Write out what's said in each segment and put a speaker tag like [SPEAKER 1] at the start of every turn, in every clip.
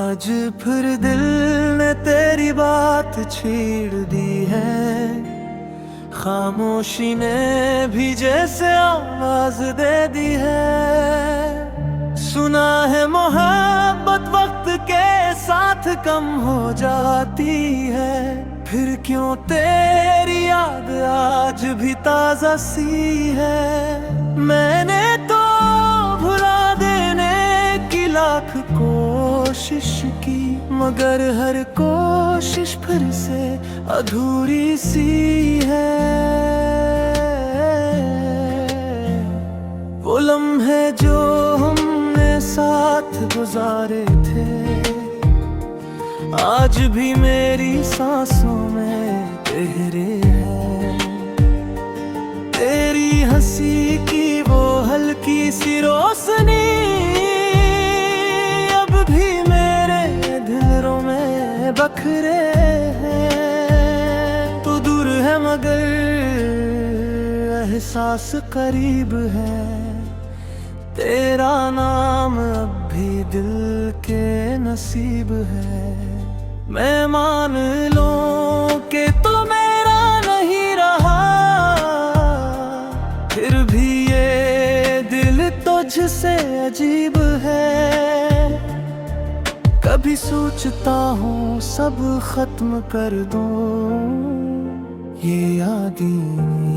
[SPEAKER 1] आज फिर दिल ने तेरी बात छेड़ दी है, खामोशी ने भी जैसे आवाज दे दी है। सुना है मोहब्बत वक्त के साथ कम हो जाती है, फिर क्यों तेरी याद आज भी ताजा सी है। मैंने तो भुला देने की लाख कोशिश की, मगर हर कोशिश फिर से अधूरी सी है। वो लम्हे जो हमने साथ गुजारे थे, आज भी मेरी सांसों में गहरे हैं। तेरी हंसी की वो हल्की सी रोशनी अब भी मेरे दिलों में बखरे हैं। तू दूर है मगर एहसास करीब है, तेरा नाम अब भी दिल के नसीब है। मैं मान लूं कि तो मेरा नहीं रहा, फिर भी ये दिल तुझसे अजीब है। कभी सोचता हूँ सब खत्म कर दूं, ये यादें,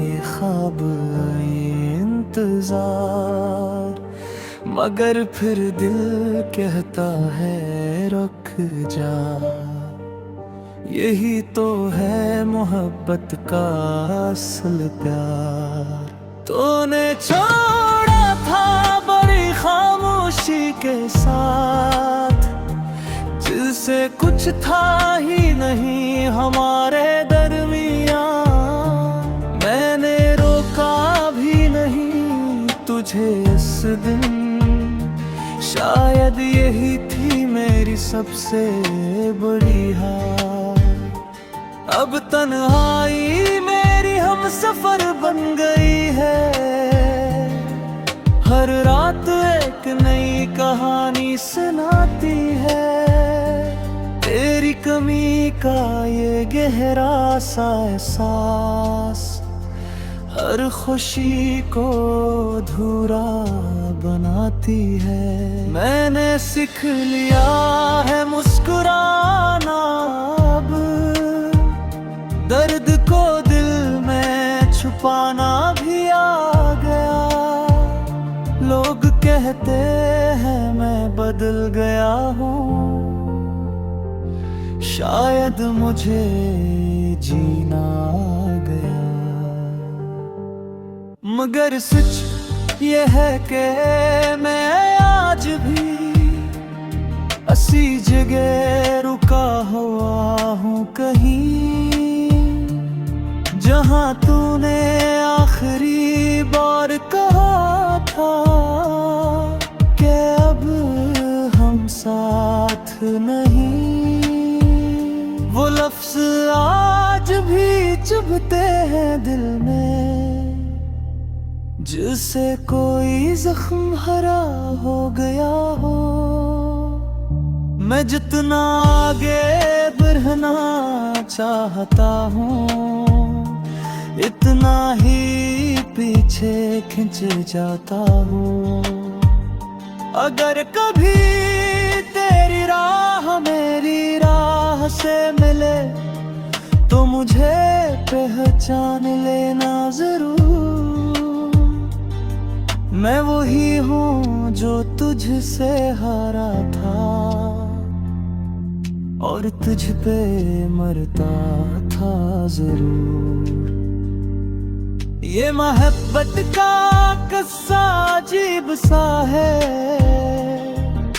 [SPEAKER 1] ये ख्वाब, ये इंतजार, मगर फिर दिल कहता है रुक जा। यही तो है मोहब्बत का असल प्यार। तूने छोड़ा था बड़ी खामोशी के साथ, जिससे कुछ था ही नहीं हमारे दरमियां। मैंने रोका भी नहीं तुझे इस दिन, शायद यही थी मेरी सबसे बड़ी हार। अब तन्हाई मेरी हम सफर बन गई है, हर रात एक नई कहानी सुनाती है। तेरी कमी का ये गहरा सा एहसास हर खुशी को अधूरा बनाती है। मैंने सीख लिया है मुस्कुराना अब, दर्द को दिल में छुपाना भी आ गया। लोग कहते हैं मैं बदल गया हूँ, शायद मुझे जीना आ गया। मगर सच ये है कि मैं आज भी ऐसी जगह रुका हुआ हूँ कहीं, जहाँ तूने आखिरी बार कहा था कि अब हम साथ नहीं। वो लफ्ज आज भी चुभते हैं दिल में, जिससे कोई जख्म हरा हो गया हो। मैं जितना आगे बढ़ना चाहता हूँ, इतना ही पीछे खिंच जाता हूँ। अगर कभी तेरी राह मेरी राह से मिले, तो मुझे पहचान लेना जरूर। मैं वही हूँ जो तुझसे हारा था, और तुझ पे मरता था जरूर। ये मोहब्बत का किस्सा अजीब सा है,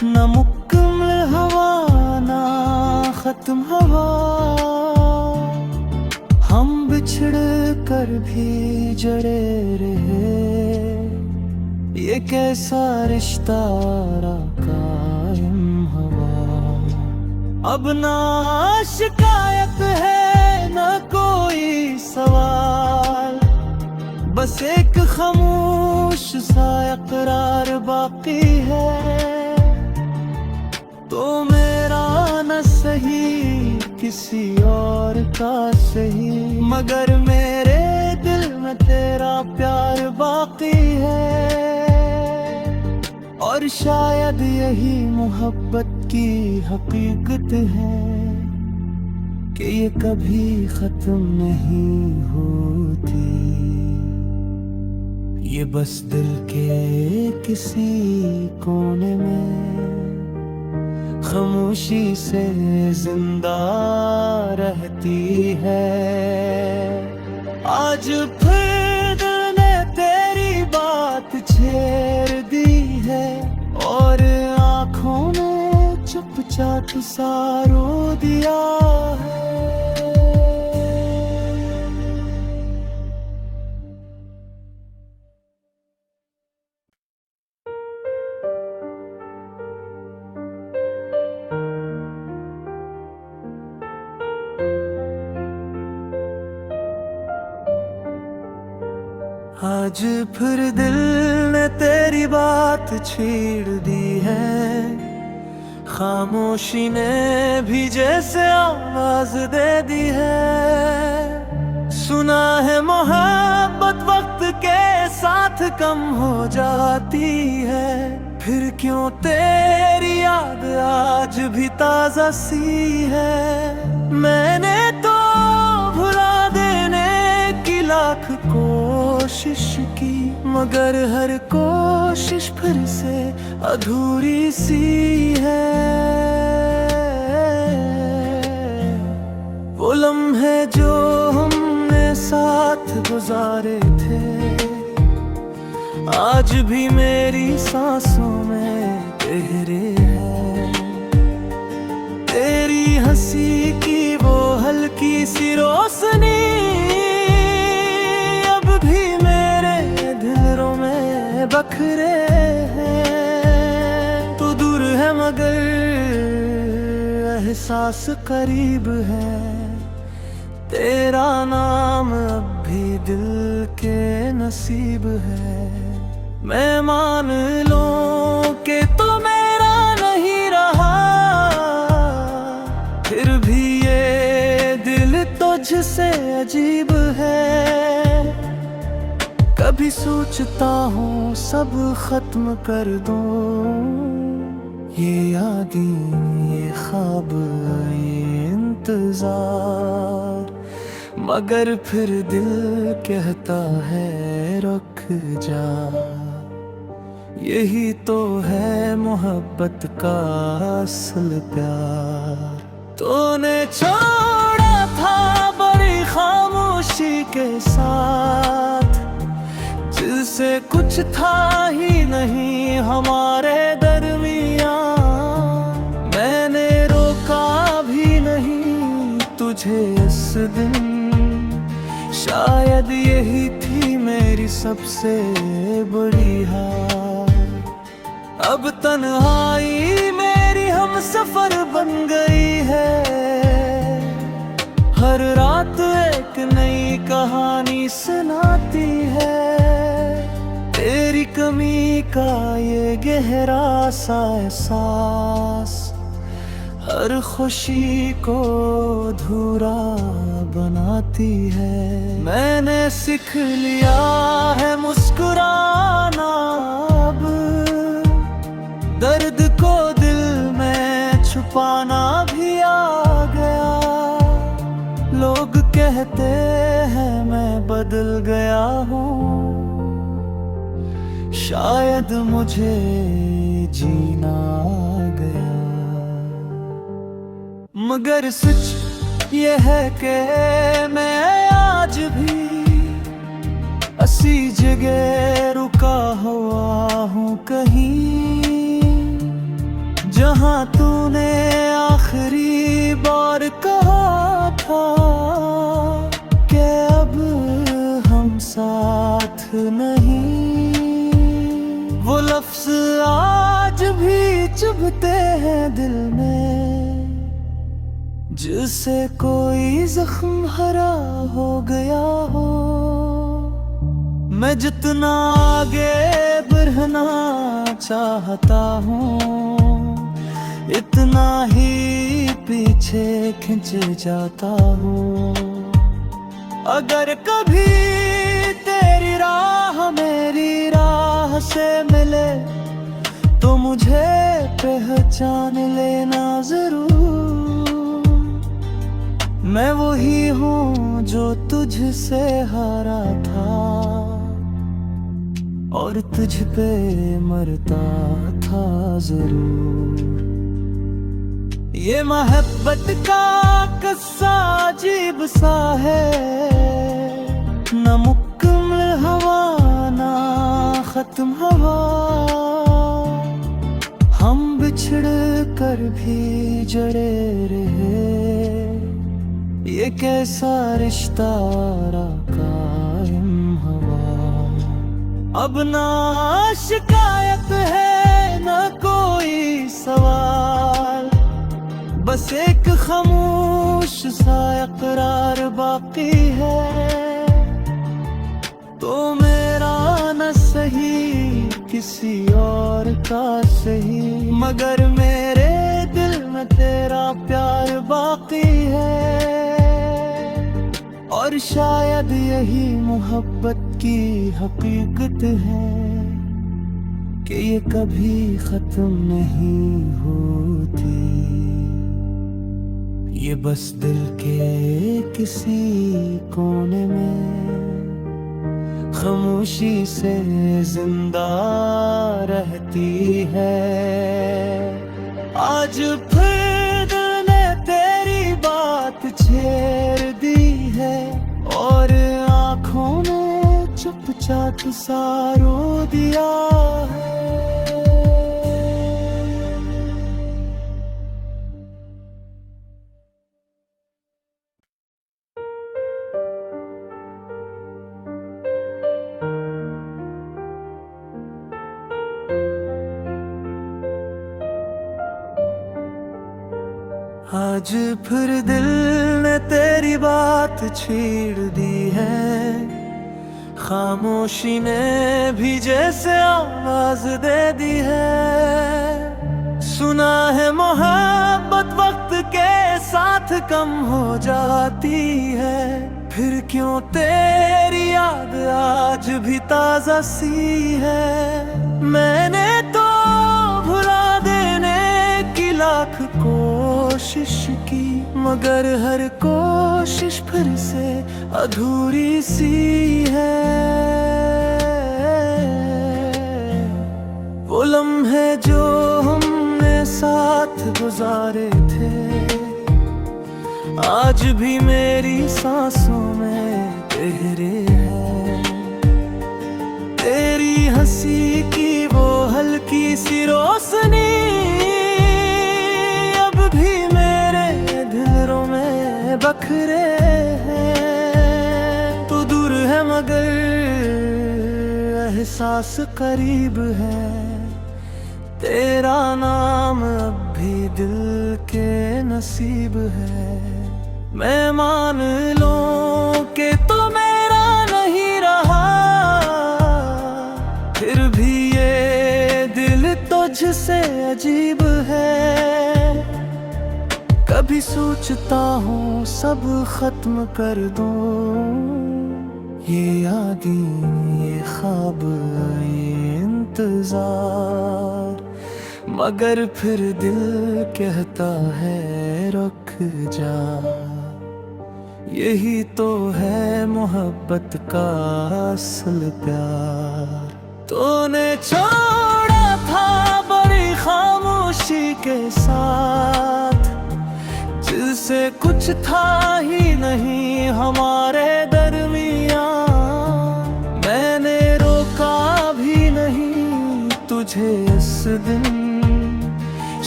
[SPEAKER 1] न मुकम्मल हवा ना खत्म हवा। हम बिछड़ कर भी जड़े रहे, ये कैसा रिश्ता कायम हवा। अब ना शिकायत है न कोई सवाल, बस एक खामोश सा इकरार बाकी है। तो मेरा सही, किसी और का सही, मगर मेरे दिल में तेरा प्यार बाकी है। और शायद यही मोहब्बत की हकीकत है कि ये कभी खत्म नहीं होती, ये बस दिल के किसी कोने में खामोशी से जिंदा रहती है। आज फिर दिल ने तेरी बात छेड़ दी है, और आँखों ने चुपचाप सा रो दिया है। आज फिर दिल ने तेरी बात छेड़ दी है, खामोशी ने भी जैसे आवाज दे दी है। सुना है मोहब्बत वक्त के साथ कम हो जाती है, फिर क्यों तेरी याद आज भी ताजा सी है। मैंने तो भुला देने की लाख कोशिश की, मगर हर कोशिश फिर से अधूरी सी है। वो लम्हे जो हमने साथ गुजारे थे, आज भी मेरी सांसों में गहरे हैं। तेरी हंसी की वो हल्की सी रोशनी अब भी मेरे दिलों में बखरे हैं। तू दूर है मगर एहसास करीब है, तेरा नाम अब भी दिल के नसीब है। मैं मान लूं कि तो मेरा नहीं रहा, फिर भी ये दिल तुझसे अजीब है। कभी सोचता हूँ सब खत्म कर दूं, ये यादें, ये ख्वाब, ये इंतजार, मगर फिर दिल कहता है रुक जा। यही तो है मोहब्बत का असल प्यार। तूने छोड़ा था बड़ी खामोशी के साथ, जिससे कुछ था ही नहीं हमारे दरमियान। मैंने रोका भी नहीं तुझे इस दिन, शायद यही थी मेरी सबसे बड़ी हार। अब तन्हाई मेरी हम सफर बन गई है, हर रात एक नई कहानी सुनाती है। तेरी कमी का ये गहरा सा एहसास हर खुशी को अधूरा बनाती है। मैंने सीख लिया है मुस्कुराना अब, दर्द को दिल में छुपाना भी आ गया। लोग कहते हैं मैं बदल गया हूँ, शायद मुझे जीना आ गया। मगर सच ये है कि मैं आज भी ऐसी जगह रुका हुआ हूँ कहीं, जहाँ तूने आखिरी बार कहा था कि अब हम साथ नहीं। वो लफ्ज आज भी चुभते हैं दिल में, जिससे कोई जख्म हरा हो गया हो। मैं जितना आगे बढ़ना चाहता हूँ, इतना ही पीछे खिंच जाता हूँ। अगर कभी तेरी राह मेरी राह से मिले तो मुझे पहचान लेना जरूर। मैं वही हूँ जो तुझसे हारा था और तुझ पे मरता था जरूर। ये मोहब्बत का किस्सा अजीब सा है, न मुकम्मल हवा ना खत्म हवा। हम बिछड़ कर भी जड़े रहे, ये कैसा रिश्ता कायम हवा। अब ना शिकायत है ना कोई सवाल, बस एक खामोश सा इकरार बाकी है। तो मेरा न सही किसी और का सही, मगर मेरे दिल में तेरा प्यार बाकी है। और शायद यही मोहब्बत की हकीकत है कि ये कभी खत्म नहीं होती। ये बस दिल के किसी कोने में खामोशी से जिंदा रहती है। आज फिर ने तेरी बात छेड़ दी है और आँखों में चुपचाप सा रो दिया है। आज फिर दिल ने तेरी बात छेड़ दी है, खामोशी ने भी जैसे आवाज दे दी है। सुना है मोहब्बत वक्त के साथ कम हो जाती है, फिर क्यों तेरी याद आज भी ताजा सी है। मैंने तो भुला देने की लाख कोशिश की, मगर हर कोशिश फिर से अधूरी सी है। वो लम्हे जो हमने साथ गुजारे थे आज भी मेरी सांसों में गहरे हैं। तेरी हंसी की वो हल्की सी रोशनी अब भी मेरे दिलों में बखरे हैं। तू दूर है मगर एहसास करीब है, तेरा नाम अब भी दिल के नसीब है। मैं मान लूं कि तो मेरा नहीं रहा, फिर भी ये दिल तुझसे अजीब है। कभी सोचता हूँ सब खत्म कर दूं, ये यादें ये ख्वाब ये इंतजार, मगर फिर दिल कहता है रुक जा। यही तो है मोहब्बत का असल प्यार। तूने छोड़ा था बड़ी खामोशी के साथ, जिससे कुछ था ही नहीं हमारे दरमियां। मैंने रोका भी नहीं तुझे इस दिन,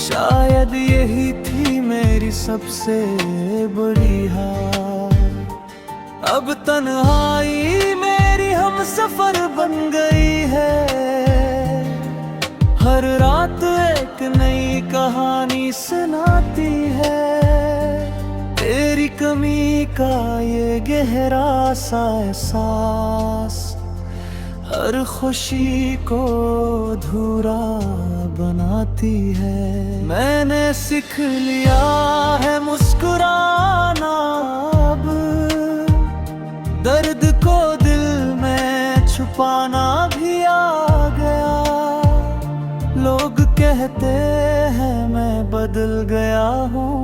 [SPEAKER 1] शायद यही थी मेरी सबसे बड़ी हार। अब तन्हाई मेरी हम सफर बन गई है, हर रात एक नई कहानी सुनाती है। तेरी कमी का ये गहरा सा एहसास हर खुशी को अधूरा बनाती होती है। मैंने सीख लिया है मुस्कुराना अब, दर्द को दिल में छुपाना भी आ गया। लोग कहते हैं मैं बदल गया हूँ,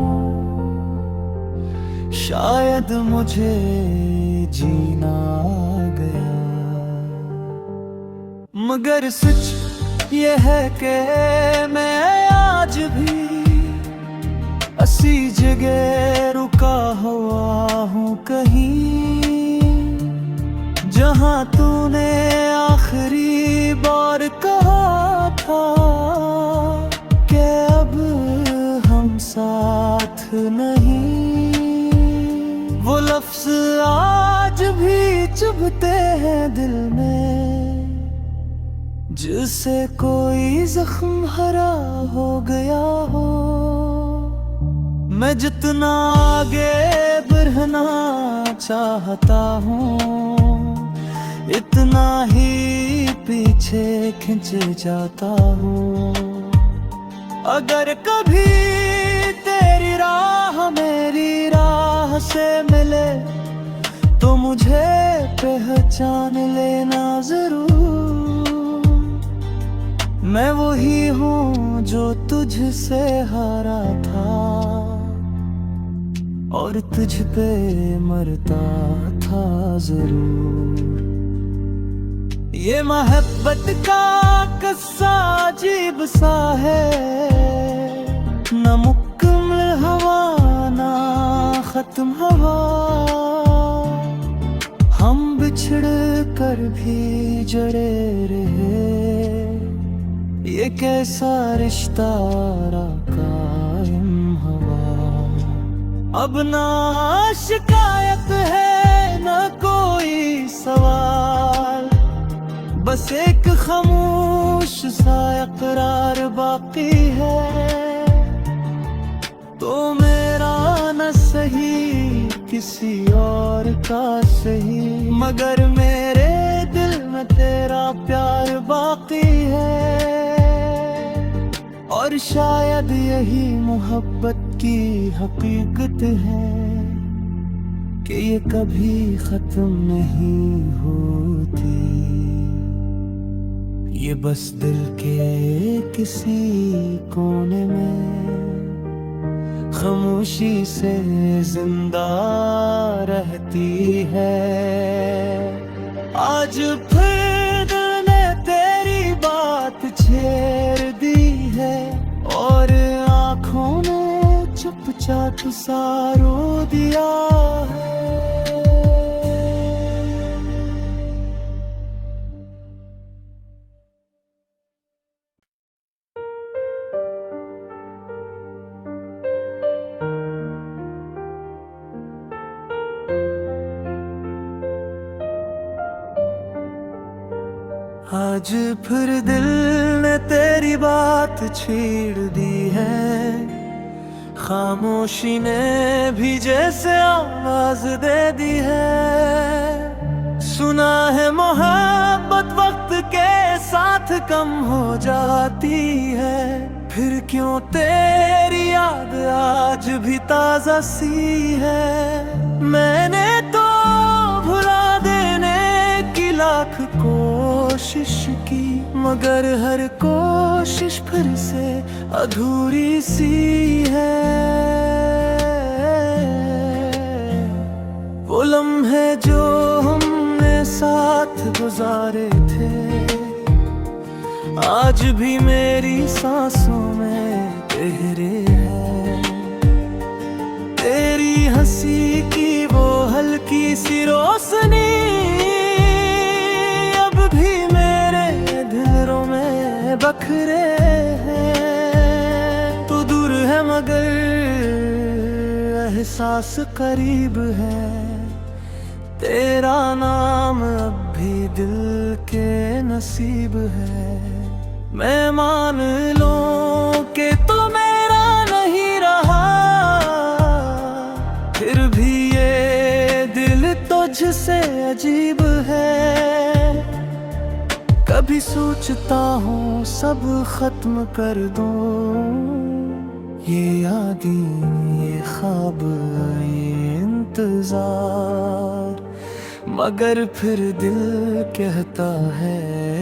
[SPEAKER 1] शायद मुझे जीना आ गया। मगर सच ये है कि मैं आज भी ऐसी जगह रुका हुआ हूँ कहीं, जहाँ तूने आखिरी बार कहा था कि अब हम साथ नहीं। वो लफ्ज आज भी चुभते हैं दिल में, जिससे कोई जख्म हरा हो गया हो। मैं जितना आगे बढ़ना चाहता हूँ, इतना ही पीछे खिंच जाता हूँ। अगर कभी तेरी राह मेरी राह से मिले, तो मुझे पहचान लेना जरूर। मैं वही हूँ जो तुझसे हारा था, और तुझ पे मरता था जरूर। ये मोहब्बत का किस्सा अजीब सा है, न मुकम्मल हवा ना खत्म हवा। हम बिछड़ कर भी जड़े रहे, ये कैसा रिश्ता कायम हवा। अब ना शिकायत है न कोई सवाल, बस एक खामोश सा इकरार बाकी है। तो मेरा न सही किसी और का सही, मगर मेरे दिल में तेरा प्यार बाकी है। और शायद यही मोहब्बत की हकीकत है, कि ये कभी खत्म नहीं होती। ये बस दिल के किसी कोने में खामोशी से जिंदा रहती है। आज फिर ने तेरी बात छेड़ दी है, और आँखों ने चुपचाप सा रो दिया है। आज फिर दिल ने तेरी बात छेड़ दी है, खामोशी ने भी जैसे आवाज दे दी है। सुना है मोहब्बत वक्त के साथ कम हो जाती है, फिर क्यों तेरी याद आज भी ताजा सी है। मैंने तो भुला देने की लाख कोशिश की, मगर हर कोशिश फिर से अधूरी सी है। वो लम्हे जो हमने साथ गुजारे थे, आज भी मेरी सांसों में गहरे हैं। तेरी हंसी की वो हल्की सी रोशनी अब भी मेरे दिलों में बखरे हैं। तू दूर है मगर एहसास करीब है, तेरा नाम अब भी दिल के नसीब है। मैं मान लूं कि तू मेरा नहीं रहा, फिर भी ये दिल तुझसे अजीब है। कभी सोचता हूँ सब खत्म कर दूं, ये यादें, ये ख्वाब, ये इंतजार, मगर फिर दिल कहता है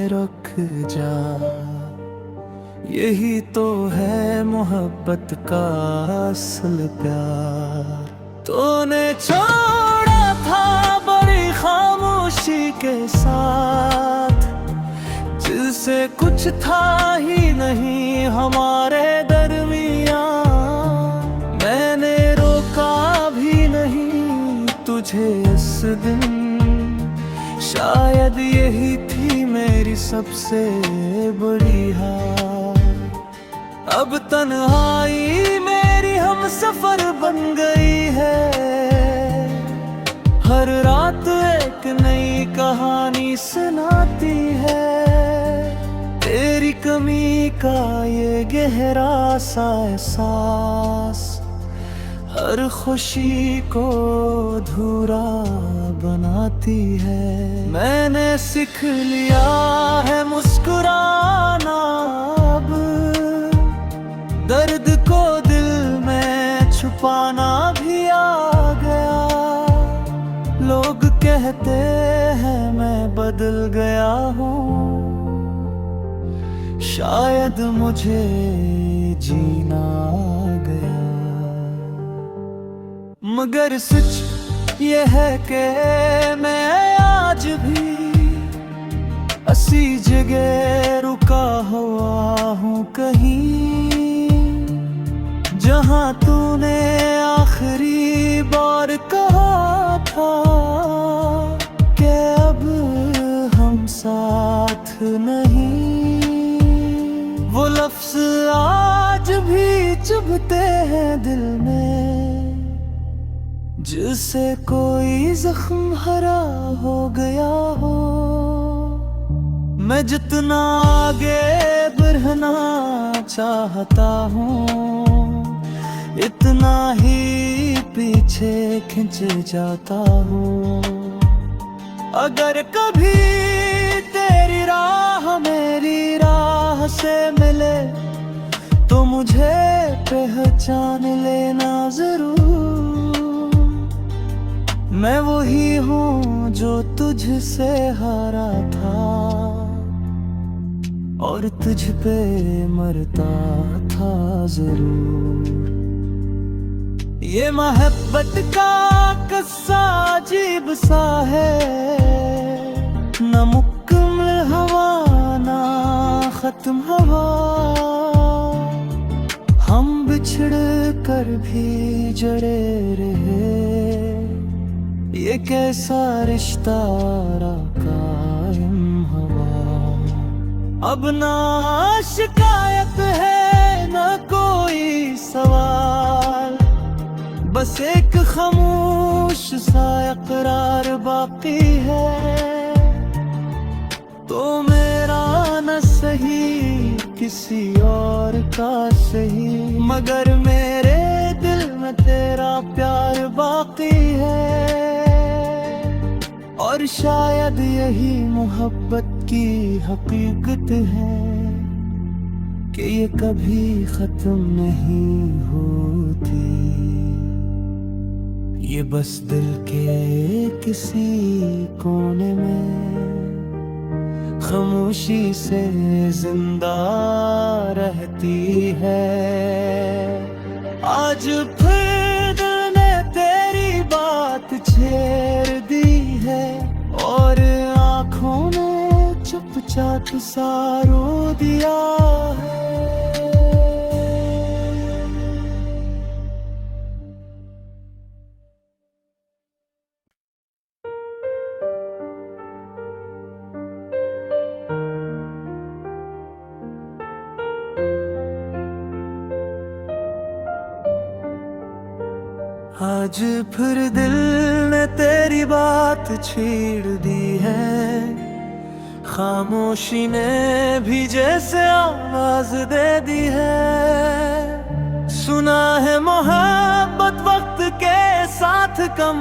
[SPEAKER 1] रुक जा। यही तो है मोहब्बत का असल प्यार। तूने छोड़ा था बड़ी खामोशी के साथ, जिससे कुछ था ही नहीं हमारे दरमियां। मैंने रोका भी नहीं तुझे इस दिन, शायद यही थी मेरी सबसे बड़ी हार। अब तन्हाई मेरी हम सफर बन गई है, हर रात एक नई कहानी सुनाती है। तेरी कमी का ये गहरा सा एहसास हर खुशी को अधूरा बनाती है। मैंने सीख लिया है मुस्कुराना अब, दर्द को दिल में छुपाना भी आ गया। लोग कहते हैं मैं बदल गया हूँ, शायद मुझे जीना आ गया। मगर सच ये है कि मैं आज भी इसी जगह रुका हुआ हूँ कहीं, जहाँ तूने आखिरी बार कहा था कि अब हम साथ नहीं। वो लफ्ज आज भी चुभते हैं दिल में, जिससे कोई जख्म हरा हो गया हो। मैं जितना आगे बढ़ना चाहता हूँ, इतना ही पीछे खिंच जाता हूँ। अगर कभी तेरी राह मेरी राह से मिले, तो मुझे पहचान लेना जरूर। मैं वही हूँ जो तुझसे हारा था, और तुझ पे मरता था जरूर। ये मोहब्बत का किस्सा अजीब सा है, न मुकम्मल हवा ना खत्म हवा। हम बिछड़ कर भी जड़े रहे, ये कैसा रिश्ता कायम हवा। अब ना शिकायत है ना कोई सवाल, बस एक खामोश सा इकरार बाकी है। तो मेरा न सही किसी और का सही, मगर मेरे दिल में तेरा प्यार बाकी है। और शायद यही मोहब्बत की हकीकत है कि ये कभी खत्म नहीं होती। ये बस दिल के किसी कोने में खामोशी से जिंदा रहती है। आज फिर दिल ने तेरी बात छेड़ दी है, और आँखों ने चुपचाप सा रो दिया है। आज फिर दिल ने तेरी बात छेड़ दी है, खामोशी ने भी जैसे आवाज दे दी है। सुना है मोहब्बत वक्त के साथ कम